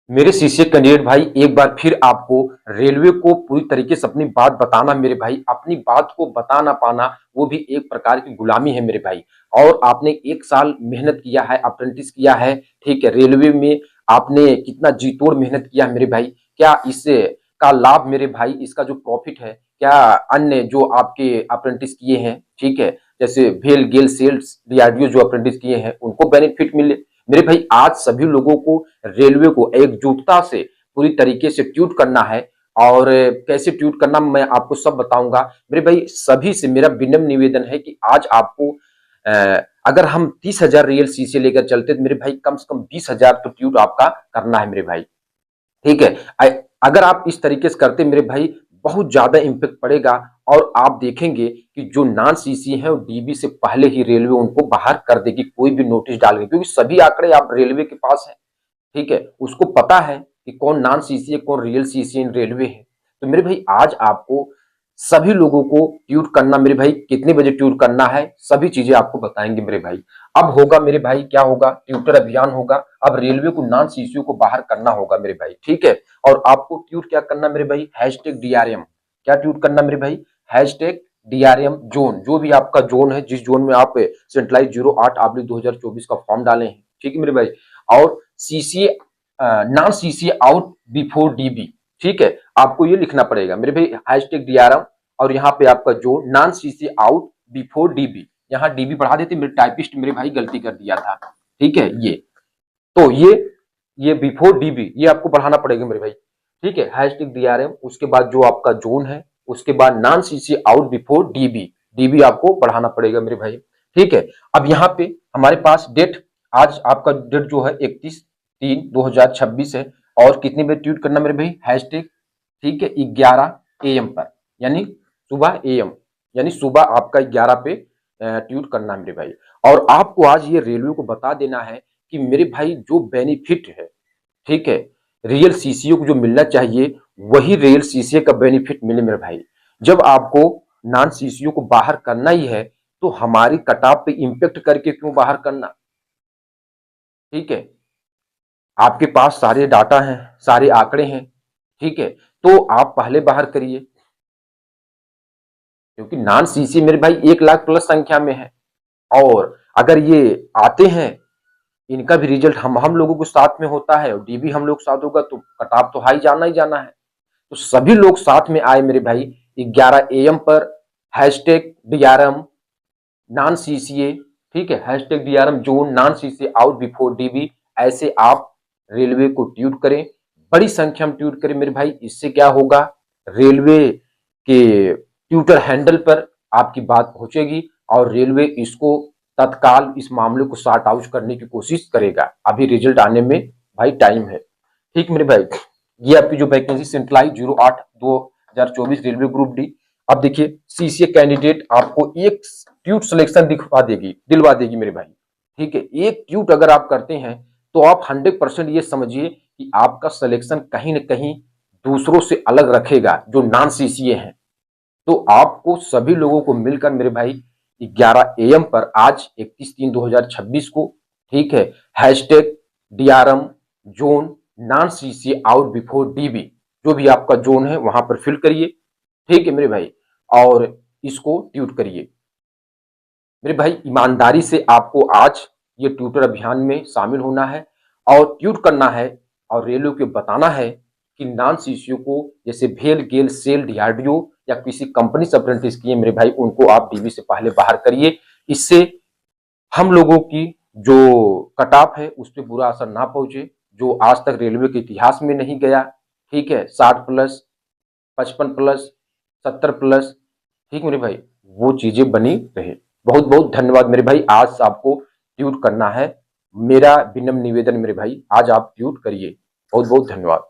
मेरे CCA candidate भाई, एक बार फिर आपको रेलवे को पूरी तरीके से अपनी बात बताना मेरे भाई। अपनी बात को बता ना पाना वो भी एक प्रकार की गुलामी है मेरे भाई। और आपने 1 साल मेहनत किया है, अप्रेंटिस किया है, ठीक है, रेलवे में आपने कितना जी तोड़ मेहनत किया है मेरे भाई। क्या इससे का लाभ मेरे भाई, इसका जो प्रॉफिट है, क्या अन्य जो आपके अप्रेंटिस किए हैं, ठीक है, जैसे भेल गेल सेल्स डीआरडीओ जो अप्रेंटिस किए हैं उनको बेनिफिट मिले? मेरे भाई आज सभी लोगों को रेलवे को एकजुटता से पूरी तरीके से ट्यूट करना है। और कैसे ट्यूट करना मैं आपको सब बताऊंगा मेरे भाई। सभी से मेरा विनम्र निवेदन है कि आज आपको अगर हम 30,000 रियल सीसी लेकर चलते तो मेरे भाई कम से कम 20,000 तो ट्यूट आपका करना है मेरे भाई, ठीक है। अगर आप इस तरीके से करते मेरे भाई, बहुत ज्यादा इम्पैक्ट पड़ेगा। और आप देखेंगे कि जो नॉन सीसी है वो डीबी से पहले ही रेलवे उनको बाहर कर देगी, कोई भी नोटिस डाल के, क्योंकि सभी आंकड़े आप रेलवे के पास है, ठीक है। उसको पता है कि कौन नॉन सीसी है, कौन रियल सीसी इन रेलवे है। तो मेरे भाई आज आपको सभी लोगों को ट्यूट करना मेरे भाई, कितने बजे ट्यूट करना है सभी चीजें आपको बताएंगे मेरे भाई। अब होगा मेरे भाई, क्या होगा, ट्यूटर अभियान होगा। अब रेलवे को नॉन सीसीओ को बाहर करना होगा मेरे भाई, ठीक है। और आपको ट्यूट क्या करना मेरे भाई, हैशटैग डीआरएम। क्या ट्यूट करना मेरे भाई, हैशटैग डीआरएम जोन। जो भी आपका जोन है, जिस जोन में आप सेंट्रलाइज 08/2024 का फॉर्म डाले हैं, ठीक है मेरे भाई। और CCA non CCA out before dB, ठीक है, आपको ये लिखना पड़ेगा मेरे भाई, हैशटैग डीआरएम। और यहाँ पे आपका जो non CCA out before dB, यहाँ डीबी बढ़ा देते, मेरे टाइपिस्ट मेरे भाई गलती कर दिया था, ठीक है। ये तो ये बिफोर डीबी ये आपको बढ़ाना पड़ेगा मेरे भाई, ठीक है, हैशटैग डीआरएम। उसके बाद जो आपका जोन है, उसके बाद non CC out before dB, dB आपको बढ़ाना पड़ेगा मेरे भाई, ठीक है। अब यहाँ पे हमारे पास डेट, आज आपका डेट जो है 31/3/2026 है। और कितने बजे ट्वीट करना मेरे भाई, हैशटैग, ठीक है, 11 AM पर, यानी सुबह AM, यानी सुबह आपका 11 पे ट्वीट करना है मेरे भाई। और आपको आज ये रेलवे को बता देना है कि मेरे भाई जो बेनिफिट है, ठीक है, रियल सीसीओ को जो मिलना चाहिए वही रियल सीसीए का बेनिफिट मिले मेरे भाई। जब आपको नॉन सीसीओ को बाहर करना ही है तो हमारी कटाव पे इंपेक्ट करके क्यों बाहर करना, ठीक है। आपके पास सारे डाटा हैं, सारे आंकड़े हैं, ठीक है, तो आप पहले बाहर करिए। क्योंकि नॉन सीसी मेरे भाई 1 लाख प्लस संख्या में है। और अगर ये आते हैं, इनका भी रिजल्ट हम लोगों के साथ में होता है और डीबी हम लोग साथ होगा तो कटाप तो हाई जाना ही जाना है। तो सभी लोग साथ में आए मेरे भाई 11 AM पर, हैशटैग डीआरएम नॉन सीसीए, ठीक है, hashtag DRM zone non CCA out before dB. ऐसे आप रेलवे को ट्वीट करें, बड़ी संख्या में ट्वीट करें मेरे भाई। इससे क्या होगा, रेलवे के ट्विटर हैंडल पर आपकी बात पहुंचेगी और रेलवे इसको तत्काल इस मामले को सॉर्ट आउट करने की कोशिश करेगा। अभी रिजल्ट आने में भाई टाइम है, ठीक मेरे भाई। ये आपकी जो vacancy centralised 08/2024 railway group D. अब देखिए सीसीए कैंडिडेट आपको एक ट्यूट सिलेक्शन दिलवा देगी मेरे भाई, ठीक है। एक ट्यूट अगर आप करते हैं तो आप 100% ये समझिए कि आपका सिलेक्शन कहीं ना कहीं दूसरों से अलग रखेगा जो नॉन सीसीए हैं। तो आपको सभी लोगों को मिलकर मेरे भाई 11 AM पर आज 31/3/2026 को, ठीक है, hashtag DRM zone non CC out before dB, जो भी आपका जोन है वहां पर फिल करिए, ठीक है मेरे भाई। और इसको ट्वीट करिए मेरे भाई। ईमानदारी से आपको आज ये ट्विटर अभियान में शामिल होना है और ट्वीट करना है और रेलवे को बताना है कि नॉन सीसीओ को जैसे भेल गेल सेल डीआरडीओ या किसी कंपनी से अप्रेंटिस किए मेरे भाई, उनको आप डीबी से पहले बाहर करिए। इससे हम लोगों की जो कट ऑफ है उस पर बुरा असर ना पहुंचे, जो आज तक रेलवे के इतिहास में नहीं गया, ठीक है, 60+, 55+, 70+, ठीक मेरे भाई, वो चीजें बनी रहे। बहुत बहुत धन्यवाद मेरे भाई। आज आपको ट्वीट करना है, मेरा विनम्र निवेदन मेरे भाई, आज आप ट्वीट करिए। बहुत बहुत धन्यवाद।